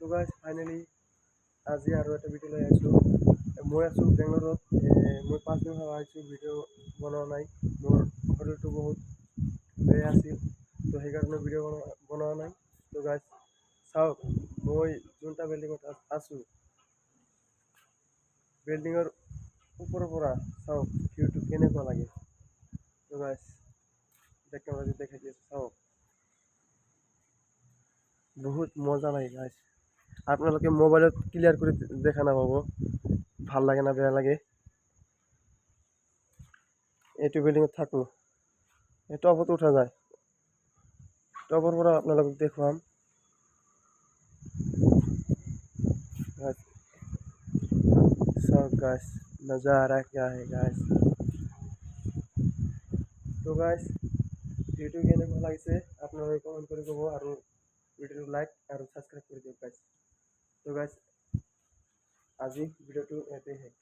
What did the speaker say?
তো guys finally আজি আৰু এটা ভিডিঅ' লৈ আহিছোঁ। মই আছোঁ বেংগলোৰত। মই 5 দিন হ'ল আহিছোঁ, ভিডিঅ' বনোৱা নাই। মোৰ শৰীৰটো বহুত বেয়া আছিল, তো সেইকাৰণে ভিডিঅ' বনোৱা নাই। তো গাইজ চাওক, মই যোনটা বিল্ডিঙত আছোঁ, বিল্ডিঙৰ ওপৰৰ পৰা চাওক ভিউটো কেনেকুৱা লাগে। তো গাইজ দেখাই দি আছোঁ, চাওক বহুত মজা লাগে গাইজ। আপোনালোকে মোবাইলত ক্লিয়াৰ কৰি দেখা নাপাব, ভাল লাগে না বেয়া লাগে। এইটো বিল্ডিঙত থাকোঁ, এই টপত উঠা যায়, টপৰ পৰা আপোনালোকক দেখুৱাম। চাওক গাইজ, নজাৰা क्या है गाइस। তো গাইজ ভিডিঅ'টো কেনেকুৱা লাগিছে আপোনালোকে কমেণ্ট কৰি ক'ব, আৰু ভিডিঅ'টো লাইক আৰু ছাবস্ক্ৰাইব কৰি দিয়ক গাইজ। তো গাইজ আজি ভিডিঅ'টো ইয়াতে শেষ।